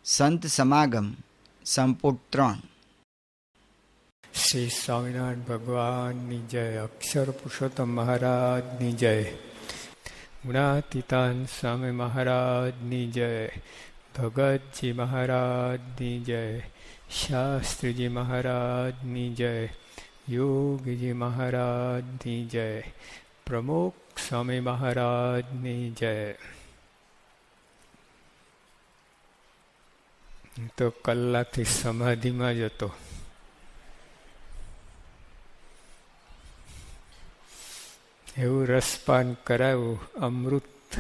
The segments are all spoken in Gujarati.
સંત સમાગમ સંપુટ 3. શ્રી સ્વામિનારાયણ ભગવાનની જય. અક્ષર પુરુષોત્તમ મહારાજની જય. ગુણાતીતાન સ્વામી મહારાજની જય. ભગતજી મહારાજની જય. શાસ્ત્રીજી મહારાજની જય. યોગીજી મહારાજની જય. પ્રમુખ સ્વામી મહારાજની જય. તો કલાકથી સમાધિમાં જ હતો. એવું રસપાન કરાવ્યું, અમૃત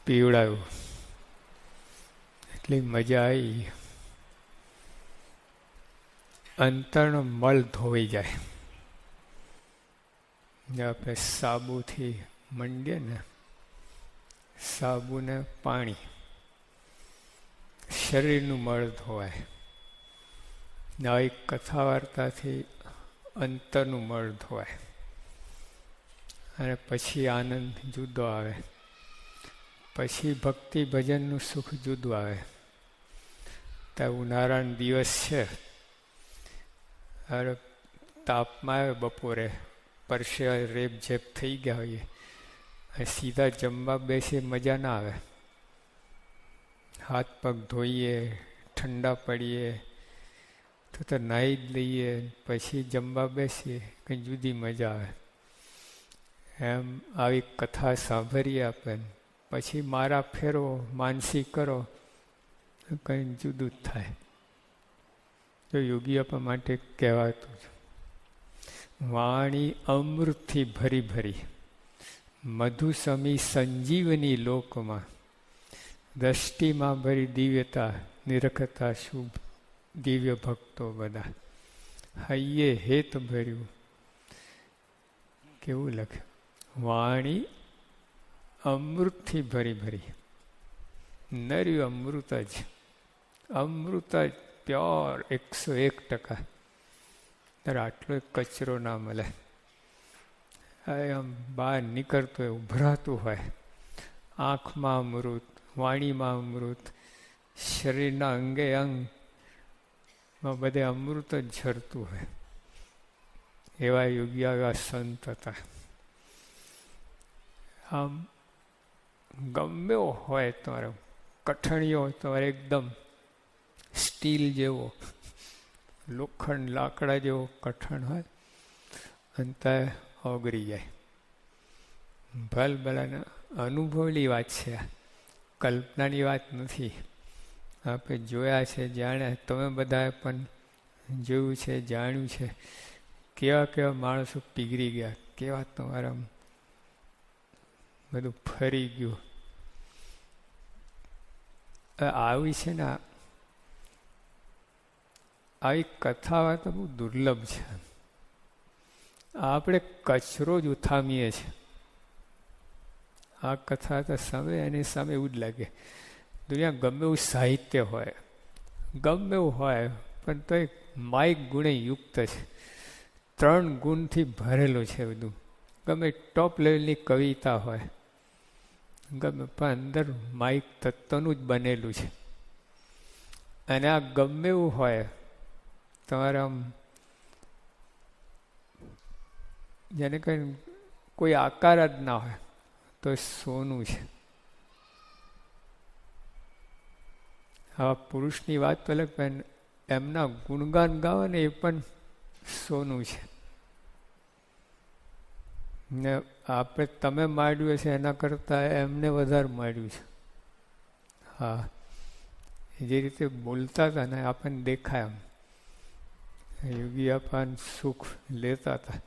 પીવડાવ્યું, એટલી મજા આવી. અંતરનો મળ ધોઈ જાય. આપણે સાબુથી મંડીએ ને, સાબુ ને પાણી, શરીરનું મળ ધોવાય. આવી કથા વાર્તાથી અંતરનું મળ ધોવાય. અને પછી આનંદ જુદો આવે. પછી ભક્તિ ભજનનું સુખ જુદું આવે. ત્યાં ઉનાળાનો દિવસ છે, અરે તાપમાં આવે, બપોરે પરસે રેપ ઝેપ થઈ ગયા હોઈએ, અને સીધા જમવા બેસીએ, મજા ના આવે. હાથ પગ ધોઈએ, ઠંડા પડીએ, તો નાહી જ લઈએ, પછી જમવા બેસીએ, કંઈ જુદી મજા આવે. એમ આવી કથા સાંભળીએ આપણે, પછી મારા ફેરો, માનસી કરો, કંઈ જુદું જ થાય. તો યોગી આપણા માટે કહેવાતું છે, વાણી અમૃતથી ભરી ભરી, મધુસમી સંજીવની લોકમાં, દ્રષ્ટિમાં ભરી દિવ્યતા, નિરખતા શુભ દિવ્ય ભક્તો બધા, હૈયે હેત ભર્યું. કેવું લખ્યું? વાણી અમૃતથી ભરી ભરી, નર્યું અમૃત જ, અમૃત જ પ્યોર 101%. ત્યારે આટલો કચરો ના મળે. આમ બહાર નીકળતું હોય, ઉભરાતું હોય, આંખમાં અમૃત, વાણીમાં અમૃત, શરીરના અંગે અંગમાં બધે અમૃત જ ઝરતું હોય. એવા યોગી, એવા સંત હતા. આમ ગમે હોય તમારે, કઠણીઓ તમારે એકદમ સ્ટીલ જેવો, લોખંડ લાકડા જેવો કઠણ હોય, અંતે ઓગળી જાય. ભલ ભલાના અનુભવની વાત છે, કલ્પનાની વાત નથી. આપણે જોયા છે, જાણ્યા, તમે બધાએ પણ જોયું છે, જાણ્યું છે. કેવા કેવા માણસો પીગળી ગયા, કેવા તમારા બધું ફરી ગયું. આવી છે ને, આવી કથા વાર્તા બહુ દુર્લભ છે. આપણે કચરો જ ઉથામીએ છીએ. આ કથા તો સામે, એની સામે એવું જ લાગે. દુનિયા ગમે એવું સાહિત્ય હોય, ગમે એવું હોય, પણ તો એક માઇક ગુણે યુક્ત છે. 3 ગુણથી ભરેલું છે બધું. ગમે ટોપ લેવલની કવિતા હોય, ગમે, પણ અંદર માઇક તત્વનું જ બનેલું છે. અને આ ગમે એવું હોય, તમારે આમ જેને કંઈ કોઈ આકાર જ ના હોય, તો સોનું છે. આવા પુરુષની વાત અલગ, પણ એમના ગુણગાન ગાવે ને, એ પણ સોનું છે. ને આપણે તમે માંડ્યું છે એના કરતાં એમને વધારે માંડ્યું છે. હા, જે રીતે બોલતા હતા ને, આપણને દેખાય એમ. યોગી આપણને સુખ લેતા હતા,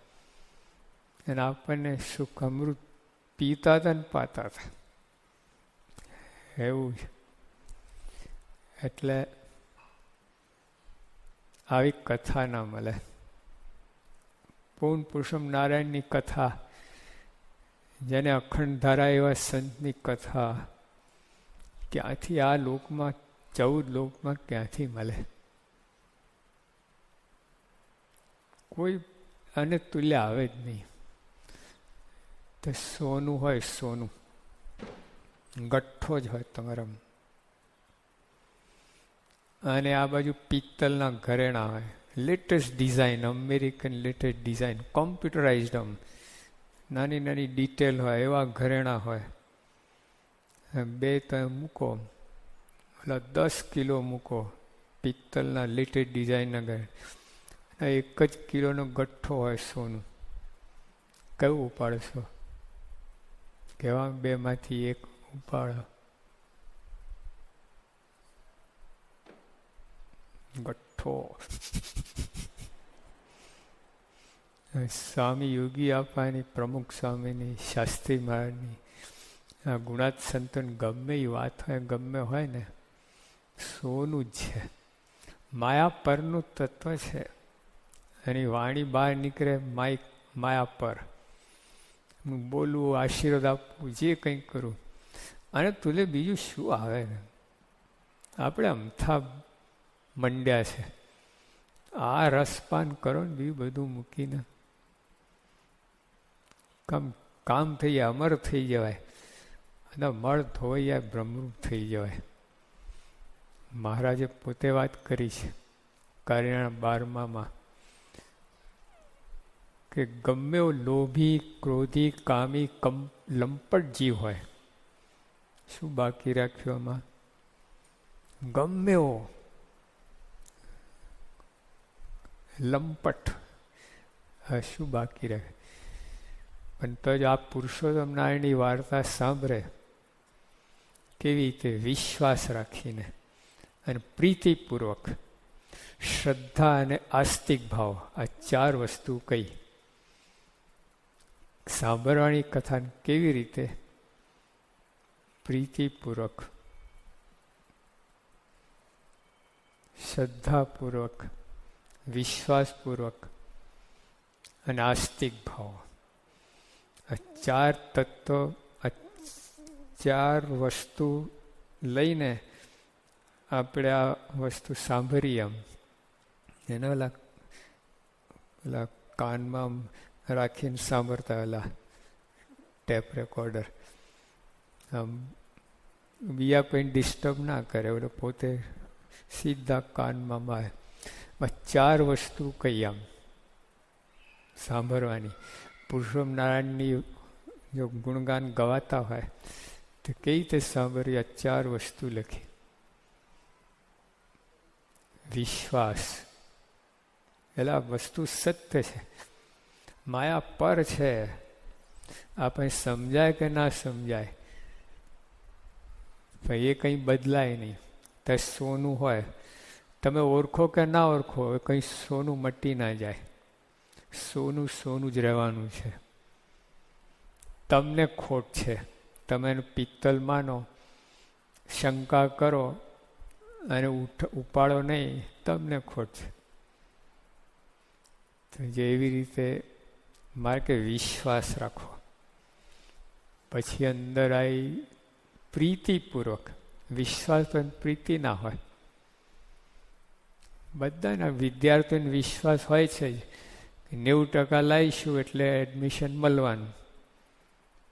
અને આપણને સુખ અમૃત પીતા હતા ને પાતા હતા. એવું છે. એટલે આવી કથા ના મળે. પૂર્ણ પુરુષોત્તમ નારાયણની કથા, જેને અખંડ ધારા એવા સંતની કથા, ક્યાંથી આ લોકમાં, 14 લોકમાં ક્યાંથી મળે? કોઈ આને તુલ્ય આવે જ નહીં. તો સોનું હોય, સોનું ગઠ્ઠો જ હોય તમારા. અને આ બાજુ પિત્તલના ઘરેણા હોય, latest design, American latest design, computerised, નાની નાની ડિટેલ હોય એવા ઘરેણા હોય. બે તમે મૂકો, એટલે 10 કિલો મૂકો પિત્તલના લેટેસ્ટ ડિઝાઇનના ઘરેણા, 1 જ કિલોનો ગઠ્ઠો હોય સોનું, કયું ઉપાડશો? કેવા બેમાંથી એક ઉપાડો. ગઠ્ઠો. સ્વામી યોગી આપાની, પ્રમુખ સ્વામીની, શાસ્ત્રી મહારાજની, આ ગુણાત સંતોની ગમે એ વાત હોય, ગમે હોય ને, સોનું જ છે. માયા પરનું તત્વ છે. એની વાણી બહાર નીકળે માયા પર. બોલવું, આશીર્વાદ આપવું, જે કંઈ કરું, અને તુલે બીજું શું આવે ને? આપણે અમથા મંડ્યા છે. આ રસપાન કરો ને, બીજું બધું મૂકીને કામ થઈ જાય, અમર થઈ જવાય, અને મળ ધોઈ જાય, બ્રહ્મરૂપ થઈ જવાય. મહારાજે પોતે વાત કરી છે કારિયાણા 12માં કે ગમે એવો લોભી, ક્રોધી, કામી, લંપટ જીવ હોય, શું બાકી રાખ્યું આમાં? ગમે એવો લંપટ, શું બાકી રાખે? પણ તો જ આ પુરુષોત્તમ નારાયણની વાર્તા સાંભળે કેવી રીતે વિશ્વાસ રાખીને અને પ્રીતિપૂર્વક, શ્રદ્ધા અને આસ્તિક ભાવ, આ 4 વસ્તુ કઈ સાંભળવાની કથાને કેવી રીતે પ્રીતિપૂર્વક, શ્રદ્ધાપૂર્વક, વિશ્વાસપૂર્વક અને આસ્તિક ભાવ, આ 4 તત્વો, આ 4 વસ્તુ લઈને આપણે આ વસ્તુ સાંભળીએ. આમ એને ઓલા કાનમાં રાખીને સાંભળતા, ઓલા ટેપ રેકોર્ડર, આમ બીજા કોઈ ડિસ્ટર્બ ના કરે, ઓલો પોતે સીધા કાનમાં મારે. 4 વસ્તુ કઈ આમ સાંભળવાની. પુરુષોત્તમ નારાયણની જો ગુણગાન ગવાતા હોય તો કઈ રીતે સાંભળવી? આ 4 વસ્તુ લખી. વિશ્વાસ, એટલે આ વસ્તુ સત્ય છે, માયા પર છે, આપણે સમજાય કે ના સમજાય, પણ એ કંઈ બદલાય નહીં. તો સોનું હોય, તમે ઓળખો કે ના ઓળખો, કંઈ સોનું મટી ના જાય. સોનું સોનું જ રહેવાનું છે. તમને ખોટ છે, તમે એનું પિત્તલ માનો, શંકા કરો અને ઉપાડો નહીં, તમને ખોટ છે. તો જેવી રીતે મારે કે વિશ્વાસ રાખો, પછી અંદર આવી પ્રીતિપૂર્વક. વિશ્વાસ પણ પ્રીતિ ના હોય. બધાના વિદ્યાર્થીઓને વિશ્વાસ હોય છે જ, 90% લાવીશું એટલે એડમિશન મળવાનું.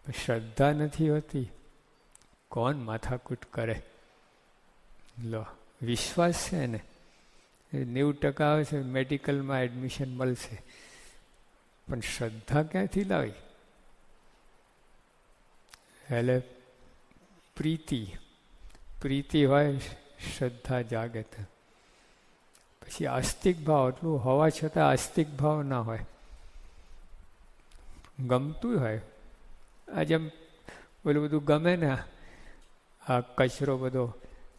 શ્રદ્ધા નથી હોતી, કોણ માથાકૂટ કરે? લો, વિશ્વાસ છે ને, 90% આવે છે, મેડિકલમાં એડમિશન મળશે, પણ શ્રદ્ધા ક્યાંથી લાવી? એટલે પ્રીતિ હોય, શ્રદ્ધા જાગે. પછી આસ્તિક ભાવ, એટલું હોવા છતાં આસ્તિક ભાવ ના હોય, ગમતું હોય. આ જેમ પેલું બધું ગમે ને, આ કચરો બધો,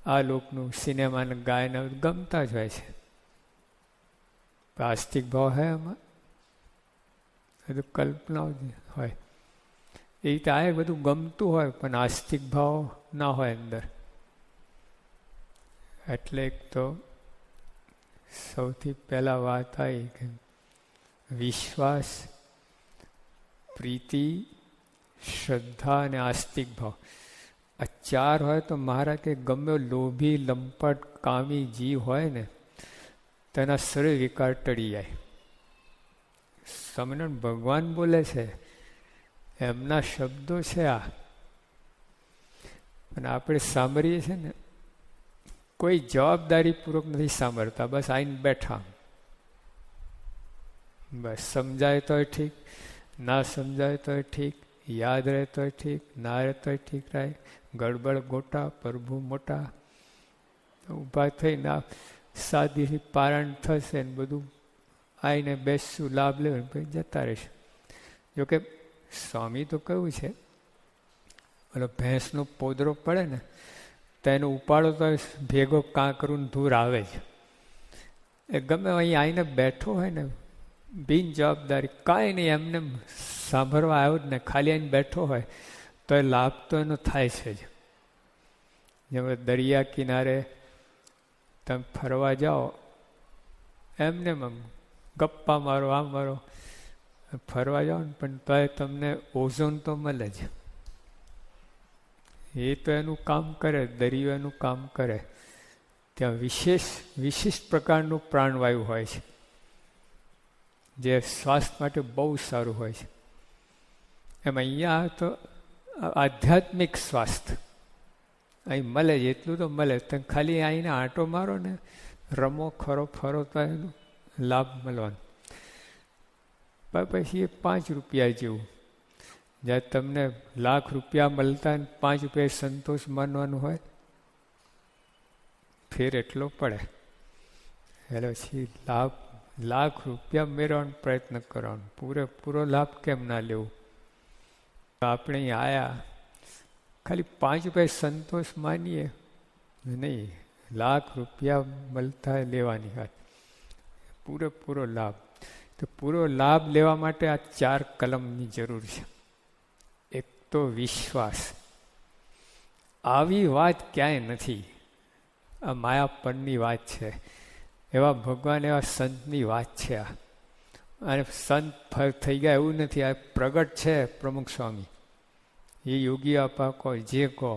આ લોકનું સિનેમાને ગાયને ગમતા જ હોય છે. આસ્તિક ભાવ હોય એમાં, બધું કલ્પનાઓ હોય. એ રીતે આ બધું ગમતું હોય પણ આસ્તિક ભાવ ના હોય અંદર. એટલે એક તો સૌથી પહેલા વાત આવી કે વિશ્વાસ, પ્રીતિ, શ્રદ્ધા અને આસ્તિક ભાવ, આ 4 હોય તો મહારાજ કે ગમે લોભી, લંપટ, કામી જીવ હોય ને, તેના સર્વ વિકાર ટળી જાય. સ્વામિનારાયણ ભગવાન બોલે છે, એમના શબ્દો છે આ. અને આપણે સાંભળીએ છીએ ને, કોઈ જવાબદારીપૂર્વક નથી સાંભળતા, બસ આવીને બેઠા. બસ સમજાય તોય ઠીક, ના સમજાય તોય ઠીક, યાદ રહે તોય ઠીક, ના રહે તોય ઠીક રહે. ગડબડ ગોટા પ્રભુ મોટા. ઊભા થઈને સાદી પારણ થશે ને બધું આવીને બેસશું, લાભ લેવું પછી જતા રહેશું. જોકે સ્વામી તો કહ્યું છે, ઓલો ભેંસનો પોદરો પડે ને તો એનો ઉપાડો તો ભેગો કાંકરું ધૂર આવે જ. એ ગમે અહીં આવીને બેઠો હોય ને, બિન જવાબદારી કાંઈ નહીં, એમને સાંભળવા આવ્યો જ ને, ખાલી આવીને બેઠો હોય તો એ લાભ તો એનો થાય છે જ. જેમ દરિયા કિનારે તમે ફરવા જાઓ, એમને ગપ્પા મારો, આ મારો, ફરવા જાઓ ને, પણ તોય તમને ઓઝોન તો મળે જ. એ તો એનું કામ કરે, દરિયો એનું કામ કરે. ત્યાં વિશિષ્ટ પ્રકારનું પ્રાણવાયુ હોય છે, જે સ્વાસ્થ્ય માટે બહુ સારું હોય છે. એમ અહીંયા તો આધ્યાત્મિક સ્વાસ્થ્ય અહીં મળે જ, એટલું તો મળે. તમે ખાલી આવીને આંટો મારો ને, રમો ખરો ફરો તો એનો લાભ મળવાનો. પછી એ 5 રૂપિયા જેવું, જ્યારે તમને લાખ રૂપિયા મળતા 5 રૂપિયા સંતોષ માનવાનું હોય, ફેર એટલો પડે. એટલે પછી લાખ રૂપિયા મેળવવાનો પ્રયત્ન કરવાનો, પૂરેપૂરો લાભ કેમ ના લેવું. આપણે અહીં આવ્યા, ખાલી 5 રૂપિયા સંતોષ માનીએ નહીં, લાખ રૂપિયા મળતા લેવાની વાત, પૂરેપૂરો લાભ. તો પૂરો લાભ લેવા માટે આ 4 કલમની જરૂર છે. એક તો વિશ્વાસ. આવી વાત ક્યાંય નથી, આ માયાપણની વાત છે. એવા ભગવાન, એવા સંતની વાત છે આ. અને સંત થઈ ગયા એવું નથી, આ પ્રગટ છે પ્રમુખ સ્વામી. એ યોગી આપા કહો, જે કહો,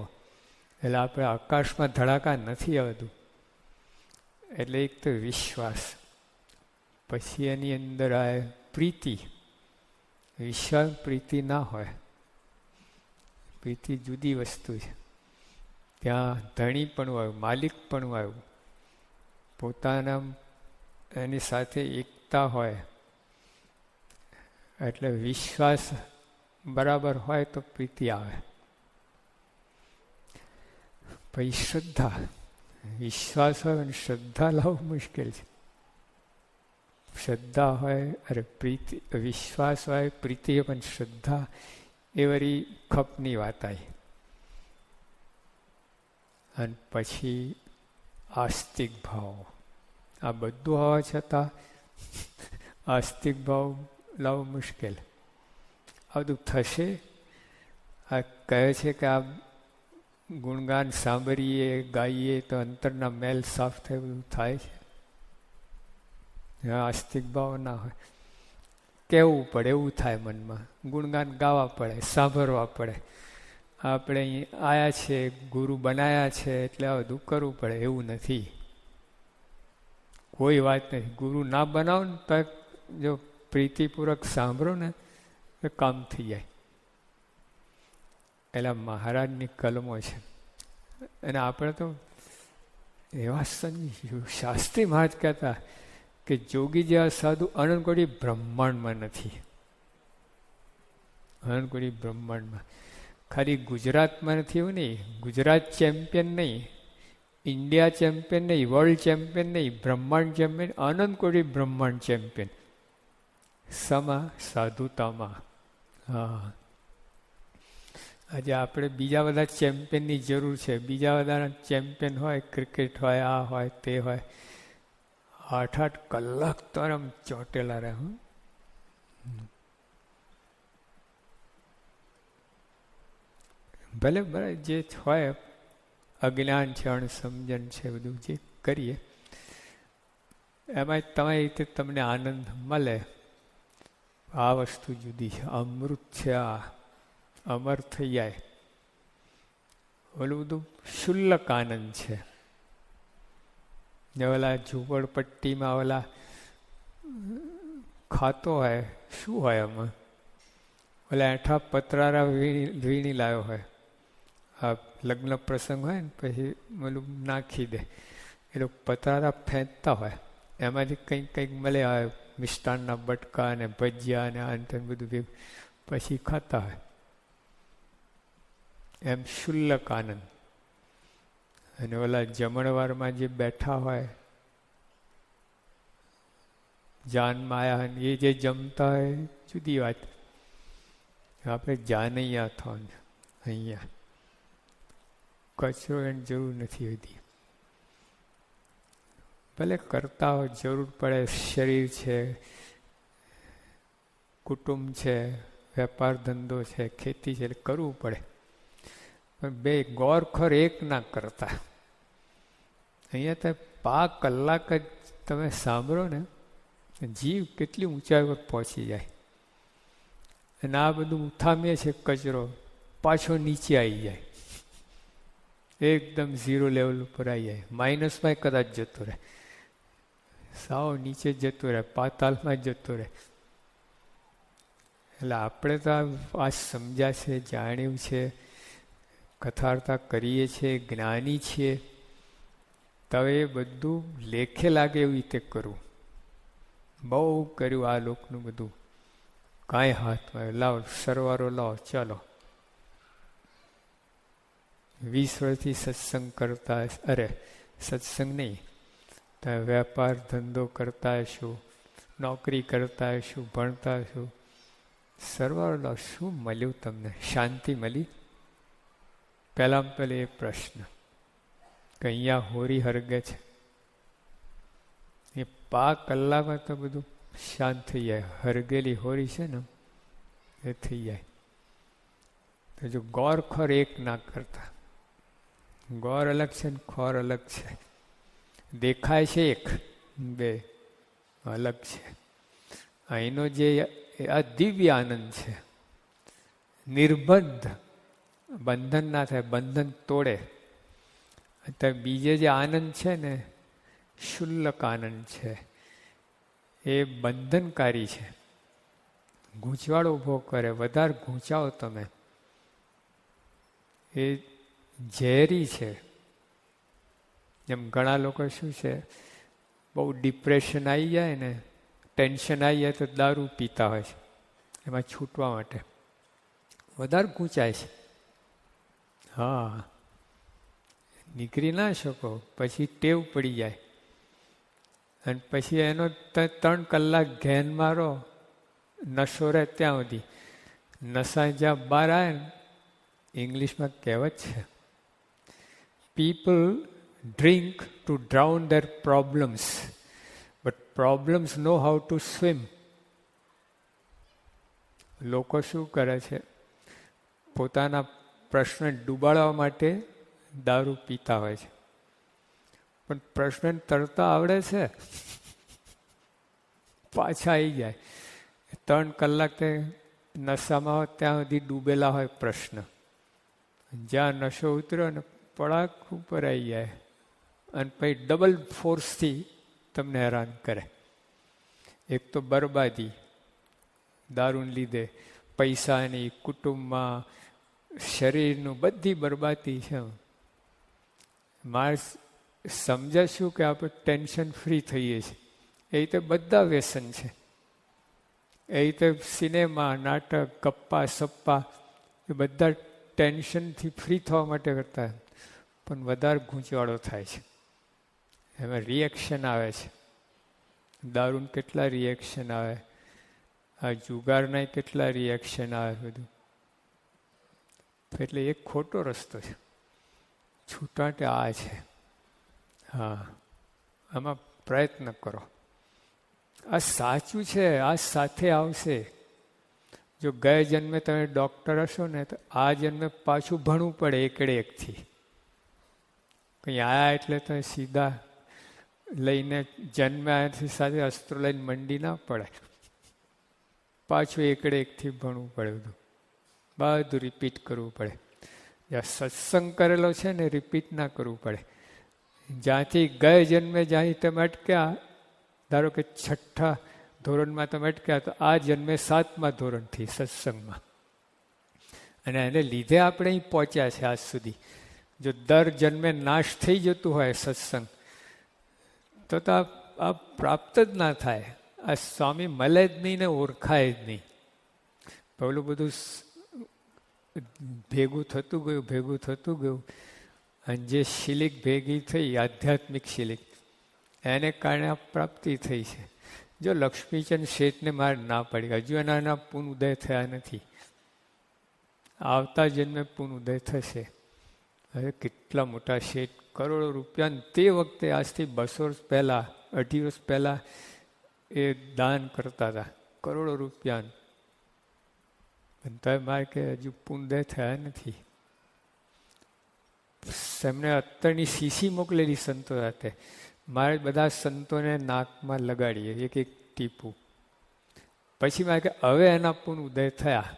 એટલે આપણે આકાશમાં ધડાકા નથી આવતું. એટલે એક તો વિશ્વાસ, પછી એની અંદર આ પ્રીતિ. વિશ્વાસ પ્રીતિ ના હોય, પ્રીતિ જુદી વસ્તુ છે. ત્યાં ધણી પણ આવ્યું, માલિક પણ આવ્યું, પોતાના એની સાથે એકતા હોય. એટલે વિશ્વાસ બરાબર હોય તો પ્રીતિ આવે. પછી શ્રદ્ધા. વિશ્વાસ હોય અને શ્રદ્ધા લાવવું મુશ્કેલ છે. શ્રદ્ધા હોય, અરે પ્રીતિ, વિશ્વાસ હોય, પ્રીતિ પણ શ્રદ્ધા, એ વળી ખપની વાત આવી. અને પછી આસ્તિક ભાવ. આ બધું હોવા છતાં આસ્તિક ભાવ લાવવું મુશ્કેલ. આ બધું થશે. આ કહે છે કે આ ગુણગાન સાંભળીએ, ગાઈએ તો અંતરના મેલ સાફ થાય, બધું થાય છે. આસ્તિક ભાવ ના હોય, કહેવું પડે એવું થાય મનમાં, ગુણગાન ગાવા પડે, સાંભળવા પડે. આપણે અહીં આવ્યા છે, ગુરુ બનાયા છે એટલે આ બધું કરવું પડે એવું નથી. કોઈ વાત નથી. ગુરુ ના બનાવો ને તો જો પ્રીતિપૂર્વક સાંભળો ને તો કામ થઈ જાય. એટલે મહારાજની કલમો છે. અને આપણે તો એવા શાસ્ત્રી મહારાજ કહેતા કે જોગી જેવા સાધુ અનંતકોટી બ્રહ્માંડમાં નથી. અનંતકોટી બ્રહ્માંડમાં ખાલી ગુજરાતમાં નથી એવું નહીં. ગુજરાત ચેમ્પિયન નહીં, ઇન્ડિયા ચેમ્પિયન નહીં, વર્લ્ડ ચેમ્પિયન નહીં, બ્રહ્માંડ ચેમ્પિયન, અનંતકોટી બ્રહ્માંડ ચેમ્પિયન. સમા સાધુતામાં. હા, આજે આપણે બીજા બધા ચેમ્પિયનની જરૂર છે. બીજા બધા ચેમ્પિયન હોય, ક્રિકેટ હોય, આ હોય, તે હોય, 8-8 કલાક તો આમ ચોટેલા રહે. ભલે ભલે જે હોય, અજ્ઞાન છે, અણસમજણ છે, બધું જે કરીએ એમાં તમારી રીતે તમને આનંદ મળે. આ વસ્તુ જુદી છે. અમૃત છે, આ અમર થઈ જાય. ઓલું બધું શુલ્લક આનંદ છે. ને ઓલા ઝૂંપડપટ્ટીમાં ઓલા ખાતો હોય, શું હોય આમાં, ઓલા એઠા પતરારા વીણી લાવ્યો હોય આ લગ્ન પ્રસંગ હોય ને પછી ઓલું નાખી દે, એ લોકો પતરારા ફેંકતા હોય, એમાંથી કંઈક કંઈક મળે, મિષ્ટાનના બટકા ને ભજીયા ને આ ને બધું પછી ખાતા હોય. એમ શુલ્લક આનંદ. અને ઓલા જમણવારમાં જે બેઠા હોય જાનમાં આવ્યા હોય એ જે જમતા હોય જુદી વાત. આપણે જાનૈયા થવાનું અહીંયા કચરો એની જરૂર નથી હોતી. ભલે કરતા હોય, જરૂર પડે, શરીર છે, કુટુંબ છે, વેપાર ધંધો છે, ખેતી છે, એટલે કરવું પડે. પણ બે ગોરખોર એક ના કરતા. અહીંયા તો 5 કલાક જ તમે સાંભળો ને, જીવ કેટલી ઊંચાઈ પર પહોંચી જાય. અને આ બધું ઉથામે છે કચરો, પાછો નીચે આવી જાય, એકદમ 0 લેવલ ઉપર આવી જાય, માઇનસમાં કદાચ જતો રહે, સાવ નીચે જતો રહે, પાતાલમાં જતો રહે. એટલે આપણે તો આ સમજ્યા છે, જાણ્યું છે, કથાર્થા કરીએ છીએ, જ્ઞાની છીએ, તો એ બધું લેખે લાગે એવી રીતે કરવું. બહુ કર્યું આ લોકનું બધું, કાંઈ હાથમાં લાવો, સરવારો લાવો, ચાલો. 20 વર્ષથી સત્સંગ કરતા, અરે સત્સંગ નહીં, તો વેપાર ધંધો કરતા હશું, નોકરી કરતા હશું, ભણતા હશું, સરવારો લાવો. શું મળ્યું તમને? શાંતિ મળી? પહેલાં પહેલે એ પ્રશ્ન કે અહીંયા હોરી હરગે છે, એ 5 કલાકમાં તો બધું શાંત થઈ જાય. હરગેલી હોરી છે ને એ થઈ જાય. તો જો ગોરખોર એક ના કરતા, ગોર અલગ છે ને ખોર અલગ છે. દેખાય છે એક, બે અલગ છે. અહીંનો જે આ દિવ્ય આનંદ છે, નિર્બંધ, બંધન ના થાય, બંધન તોડે. અત્યારે બીજે જે આનંદ છે ને, શુલ્લક આનંદ છે, એ બંધનકારી છે, ગૂંચવાડો ઊભો કરે. વધારે ગૂંચાવો તમે, એ ઝેરી છે. જેમ ઘણા લોકો શું છે, બહુ ડિપ્રેશન આવી જાય ને, ટેન્શન આવી જાય તો દારૂ પીતા હોય છે, એમાં છૂટવા માટે. વધારે ગૂંચાય છે. હા, નીકળી ના શકો, પછી ટેવ પડી જાય. અને પછી એનો 3 કલાક ઘેન મારો, નશો રહે ત્યાં સુધી. નશા જ્યાં બહાર આવે ને, ઇંગ્લિશમાં કહેવત છે, people drink to drown their problems, but problems know how to swim. લોકો શું કરે છે, પોતાના પ્રશ્ન ડૂબાડવા માટે દારૂ પીતા હોય છે, પણ પ્રશ્ન તરતા આવડે છે, પાછા આવી જાય. 3 કલાક તે નશામાં હોય ત્યાં સુધી ડૂબેલા હોય પ્રશ્ન. જ્યાં નશો ઉતર્યો ને પડાક ઉપર આવી જાય, અને પછી ડબલ ફોર્સથી તમને હેરાન કરે. એક તો બરબાદી દારૂને લીધે, પૈસાની, કુટુંબમાં, શરીરનું, બધી બરબાદી છે. માણસ સમજે શું કે આપણે ટેન્શન ફ્રી થઈએ છીએ, એ રીતે બધા વ્યસન છે. એ રીતે સિનેમા, નાટક, ગપ્પા સપ્પા, એ બધા ટેન્શનથી ફ્રી થવા માટે કરતા, પણ વધારે ગૂંચવાડો થાય છે, એમાં રિએક્શન આવે છે. દારૂને કેટલા રિએક્શન આવે, આ જુગારના કેટલા રિએક્શન આવે બધું. એટલે એક ખોટો રસ્તો છે, છૂટાટે આ છે. હા, આમાં પ્રયત્ન કરો. આ સાચું છે, આ સાથે આવશે. જો ગયા જન્મે તમે ડૉક્ટર હશો ને, તો આ જન્મે પાછું ભણવું પડે એકડે એકથી. કંઈ આયા એટલે તમે સીધા લઈને જન્મ્યાથી સાથે અસ્ત્રો લઈને મંડી ના પડે, પાછું એકડે એકથી ભણવું પડે. બધું રિપીટ કરવું પડે. જ્યાં સત્સંગ કરેલો છે ને, રિપીટ ના કરવું પડે. જ્યાંથી ગયા જન્મે જ્યાંથી તમે અટક્યા, ધારો કે 6થા ધોરણમાં તમે અટક્યા, તો આ જન્મે 7મા ધોરણથી સત્સંગમાં. અને એને લીધે આપણે અહીં પહોંચ્યા છે આજ સુધી. જો દર જન્મે નાશ થઈ જતું હોય સત્સંગ, તો આ પ્રાપ્ત જ ના થાય. આ સ્વામી મળે જ નહીં ને ઓળખાય જ નહીં. પેલું બધું ભેગું થતું ગયું અને જે શિલિક ભેગી થઈ, આધ્યાત્મિક શિલિક, એને કારણે આ પ્રાપ્તિ થઈ છે. જો લક્ષ્મીચંદ શેઠને મારે ના પડી, હજુ એના પૂન ઉદય થયા નથી. આવતા જન્મે પૂન ઉદય થશે. હવે કેટલા મોટા શેઠ, કરોડો રૂપિયા તે વખતે આજથી 200 વર્ષ પહેલાં, 250 વર્ષ પહેલાં એ દાન કરતા હતા, કરોડો રૂપિયા. તો મારે કે હજુ પૂન ઉદય થયા નથી. એમને અત્તરની શીશી મોકલેલી સંતો સાથે. મારે બધા સંતોને નાકમાં લગાડીએ એક ટીપું. પછી મારે કે હવે એના પૂન ઉદય થયા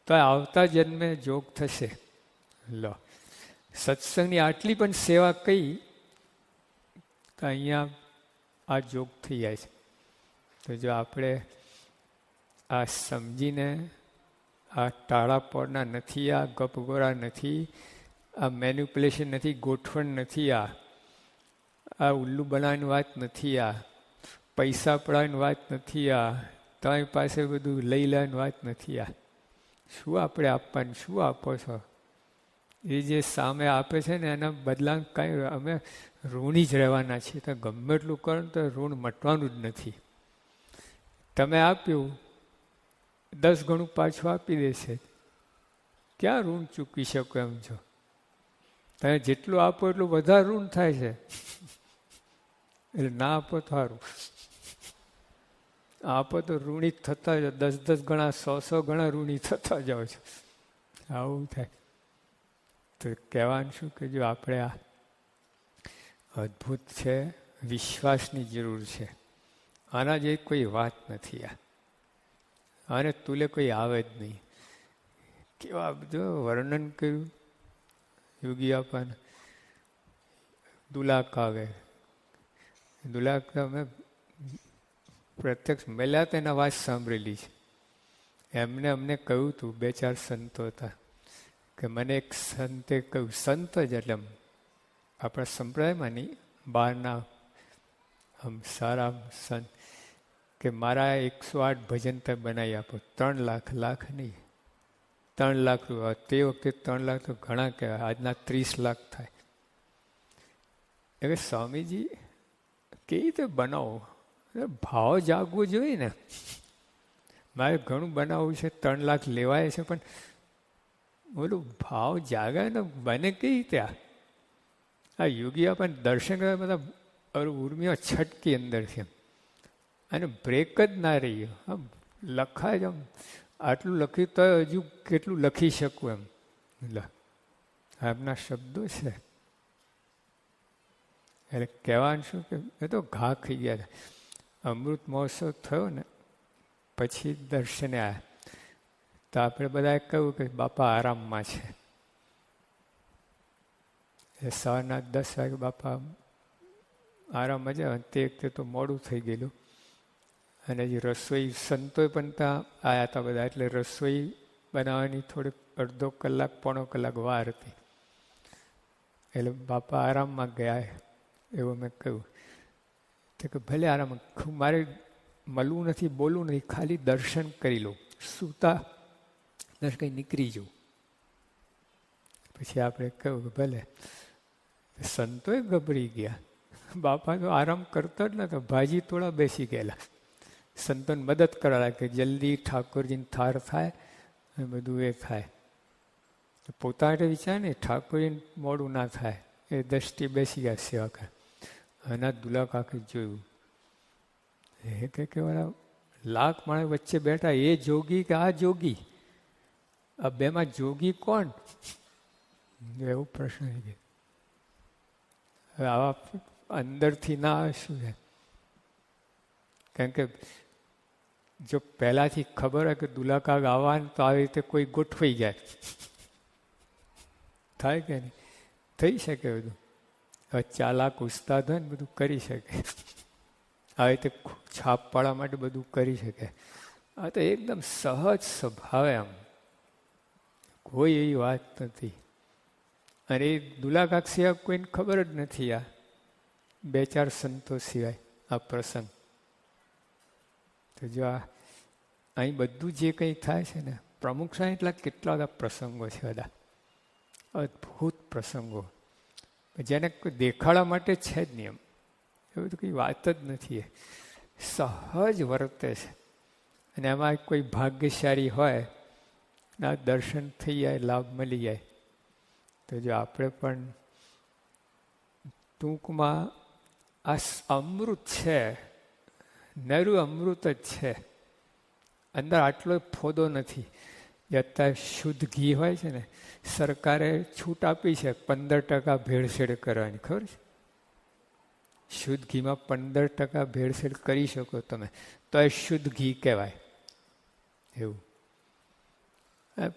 તો આવતા જન્મે જોગ થશે. લો, સત્સંગની આટલી પણ સેવા કઈ તો અહીંયા આ જોગ થઈ જાય છે. તો જો આપણે આ સમજીને, આ ટાળા પોળના નથી, આ ગપગોરા નથી, આ મેન્યુપ્યુલેશન નથી, ગોઠવણ નથી, આ ઉલ્લુ બનાવવાની વાત નથી, આ પૈસા પડાવવાની વાત નથી, આ તમારી પાસે બધું લઈ લેવાની વાત નથી. આ શું આપણે આપવાનું, શું આપો છો? એ જે સામે આપે છે ને એના બદલા કાંઈ અમે ઋણી જ રહેવાના છીએ. તો ગમે એટલું કરો તો ઋણ મટવાનું જ નથી. તમે આપ્યું 10 ગણું પાછું આપી દેશે. ક્યાં ઋણ ચૂકવી શકો એમ છો? તમે જેટલું આપો એટલું વધારે ઋણ થાય છે. એટલે ના આપો તો સારું. આપો તો ઋણી થતા જાઓ, 10 ગણા 100 ગણા ઋણી થતા જાઓ છો. આવું થાય. તો કહેવાનું શું કે જો આપણે આ અદ્ભુત છે, વિશ્વાસની જરૂર છે. આના જેવી કોઈ વાત નથી. આને તુલે કોઈ આવે જ નહીં. કેવા જો વર્ણન કર્યું યોગી આપણને. દુલાક આવે, દુલાક અમે પ્રત્યક્ષ મળ્યા હતા, એના વાત સાંભળેલી છે. એમને અમને કહ્યું હતું, 2-4 સંતો હતા, કે મને એક સંતે કહ્યું, સંત જ એટલે આપણા સંપ્રદાયમાં નહીં, બહારના આમ સારા સંત, કે મારા 108 ભજન તમે બનાવી આપો. 3 લાખ નહીં, 3 લાખ રૂપિયા. તે વખતે 3 લાખ તો ઘણા કહેવાય, આજના 30 લાખ થાય. એટલે સ્વામીજી કેવી રીતે બનાવો? ભાવ જાગવો જોઈએ ને. મારે ઘણું બનાવવું છે, 3 લાખ લેવાય છે, પણ બોલું ભાવ જાગાય ને બને કઈ રીતે? આ યોગી આપણને દર્શન કરવા બધા ઉર્મિઓ છટકી અંદર છે અને બ્રેક જ ના રહ્યો. આમ લખાય આમ આટલું લખ્યું તો હજુ કેટલું લખી શકું એમ. એમના શબ્દો છે. એટલે કહેવાનું શું કે એ તો ઘા ખાઈ ગયા હતા. અમૃત મહોત્સવ થયો ને પછી દર્શને આવ્યા તો આપણે બધાએ કહ્યું કે બાપા આરામમાં છે. એ સવારના 10 વાગે બાપા આરામમાં જાય. તે વખતે તો મોડું થઈ ગયેલું અને હજી રસોઈ સંતોય પણ ત્યાં આવ્યા હતા બધા, એટલે રસોઈ બનાવવાની થોડીક અડધો કલાક 1.25 કલાક વાર હતી. એટલે બાપા આરામમાં ગયા એવું મેં કહ્યું. તો કે ભલે આરામ, મારે મળવું નથી, બોલવું નથી, ખાલી દર્શન કરી લઉં. સૂતા દર્શન કંઈ નીકળી જવું. પછી આપણે કહ્યું કે ભલે. સંતોય ગભરી ગયા. બાપા તો આરામ કરતા જ નતા, ભાજી તોડા બેસી ગયેલા. સંતોને મદદ કરવા કે જલ્દી ઠાકોરજીને થાર થાય અને બધું એ થાય. પોતાને વિચાર ને ઠાકોરજીને મોડું ના થાય એ દ્રષ્ટિ બેસી ગયા સેવા કરે. આના દુલા કાકે જોયું. એ કે લાખ માણસ વચ્ચે બેઠા, એ જોગી કે આ જોગી? આ બેમાં જોગી કોણ? એવું પ્રશ્ન થઈ ગયો. હવે આવા અંદરથી ના આવે શું છે? કારણ કે જો પહેલાથી ખબર હોય કે દુલાકાગ આવવાનું તો આવી રીતે કોઈ ગોઠવાઈ જાય. થાય કે નહીં? થઈ શકે બધું. હવે ચાલાક ઉસ્તાદ હોય ને બધું કરી શકે. આવી રીતે છાપ પાડવા માટે બધું કરી શકે. આ તો એકદમ સહજ સ્વભાવે આમ કોઈ એવી વાત નથી. અને એ દુલાકાક સિવાય કોઈને ખબર જ નથી આ 2-4 સંતો સિવાય આ પ્રસંગ. તો જો અહીં બધું જે કંઈ થાય છે ને, પ્રમુખ સાહેબ એટલા કેટલા બધા પ્રસંગો છે, બધા અદ્ભુત પ્રસંગો, જેને કોઈ દેખાડા માટે છે જ નહીં. એવું તો કંઈ વાત જ નથી. એ સહજ વર્તે છે. અને એમાં કોઈ ભાગ્યશાળી હોય, ના દર્શન થઈ જાય, લાભ મળી જાય. તો જો આપણે પણ ટૂંકમાં આ અમૃત છે, નરું અમૃત જ છે. અંદર આટલો ફોદો નથી. જે અત્યારે શુદ્ધ ઘી હોય છે ને, સરકારે છૂટ આપી છે 15% ભેળસેળ કરવાની, ખબર છે? શુદ્ધ ઘીમાં 15% ભેળસેળ કરી શકો તમે, તો એ શુદ્ધ ઘી કહેવાય. એવું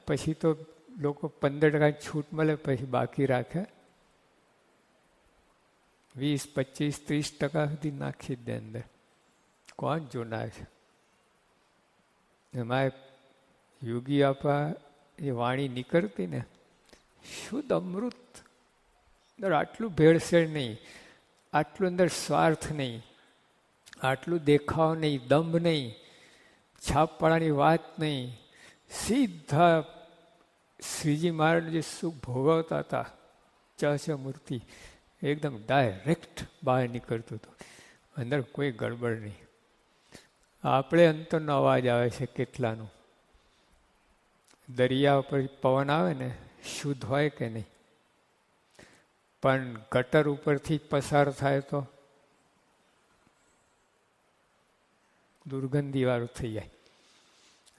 પછી તો લોકો 15% છૂટ મળે, પછી બાકી રાખે 20, 25, 30% સુધી નાખી જ દે અંદર. કોણ જોનાર છે? એમાં યોગી આપા એ વાણી નીકળતી ને, શુદ્ધ અમૃત. અંદર આટલું ભેળસેળ નહીં, આટલું અંદર સ્વાર્થ નહીં, આટલું દેખાવ નહીં, દંભ નહીં, છાપવાળાની વાત નહીં. સીધા શ્રીજી મહારાજ જે સુખ ભોગવતા હતા, ચચ મૂર્તિ એકદમ ડાયરેક્ટ બહાર નીકળતું હતું. અંદર કોઈ ગડબડ નહીં. આપણે અંતરનો અવાજ આવે છે કેટલાનું. દરિયા ઉપર પવન આવે ને, શુદ્ધ હોય કે નહીં? પણ ગટર ઉપરથી પસાર થાય તો દુર્ગંધીવાળું થઈ જાય.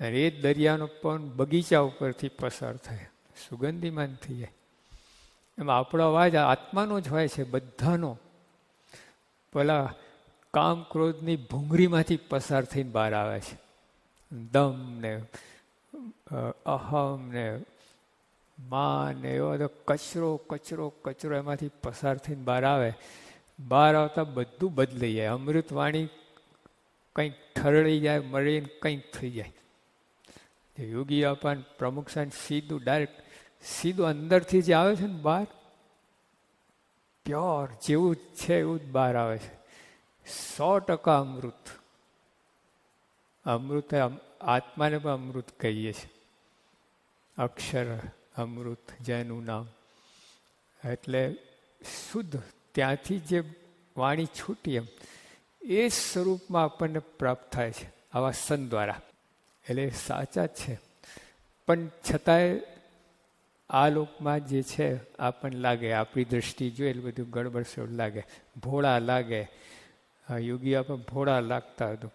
અને એ જ દરિયાનો પવન બગીચા ઉપરથી પસાર થાય, સુગંધીમાન થઈ જાય. એમાં આપણો અવાજ આત્માનો જ હોય છે, બધાનો. પેલા કામ ક્રોધની ભૂંગળીમાંથી પસાર થઈને બહાર આવે છે. દમ ને અહમ ને માન ને એવો બધો કચરો કચરો કચરો એમાંથી પસાર થઈને બહાર આવે. બહાર આવતા બધું બદલાઈ જાય. અમૃતવાણી કંઈક ઠરડી જાય, મળીને કંઈક થઈ જાય. યોગી અપાન પ્રમુખ સાહેબ સીધું ડાયરેક્ટ સીધું અંદરથી જે આવે છે ને બહાર, પ્યોર જેવું છે એવું જ બહાર આવે છે. 100% અમૃત. અમૃત આત્માને પણ અમૃત કહીએ છીએ. અક્ષર અમૃત જેનું નામ. એટલે શુદ્ધ ત્યાંથી જે વાણી છૂટી એમ એ સ્વરૂપમાં આપણને પ્રાપ્ત થાય છે આવા સંત દ્વારા. એટલે સાચા જ છે. પણ છતાંય આ લોકમાં જે છે આપણને લાગે, આપણી દ્રષ્ટિ જોઈએ એટલે બધું ગડબડ લાગે, ભોળા લાગે. યોગી આપણે ભોળા લાગતા હતું.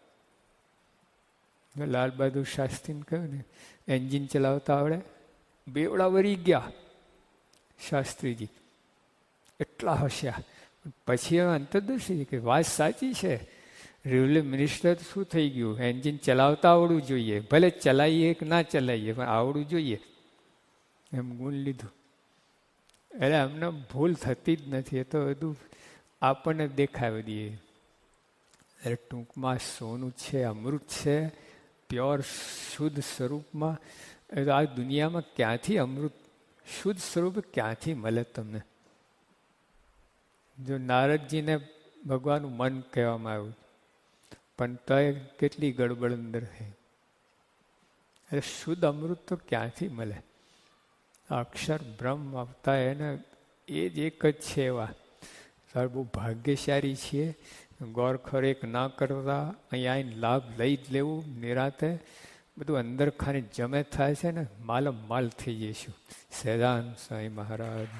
લાલ બહાદુર શાસ્ત્રીને કહ્યું ને, એન્જિન ચલાવતા આવડે, બેવડા વરી ગયા શાસ્ત્રીજી, એટલા હોશિયાર. પછી હવે અંતર્દર્શી કે વાત સાચી છે. રેલવે મિનિસ્ટર શું થઈ ગયું, એન્જિન ચલાવતા આવડવું જોઈએ, ભલે ચલાવીએ કે ના ચલાવીએ પણ આવડવું જોઈએ, એમ ગુણ લીધું. એટલે અમને ભૂલ થતી જ નથી. એ તો બધું આપણને દેખાવી દઈએ. એટલે ટૂંકમાં સોનું છે, અમૃત છે, પ્યોર શુદ્ધ સ્વરૂપમાં. એ તો આ દુનિયામાં ક્યાંથી અમૃત શુદ્ધ સ્વરૂપ ક્યાંથી મળે તમને? જો નારદજીને ભગવાનનું મન કહેવામાં આવ્યું, પણ તો કેટલી ગડબડ અંદર છે. એટલે શુદ્ધ અમૃત તો ક્યાંથી મળે? અક્ષર બ્રહ્મ આવતા એને એ જ એક જ છે. એવા સારું બહુ ભાગ્યશાળી છીએ. ગોરખોરેક ના કરતા અહીંયા આવીને લાભ લઈ જ લેવું નિરાતે. બધું અંદર ખાને જમે થાય છે ને, માલમ માલ થઈ જઈશું. સહેજાન સ્વામી મહારાજ.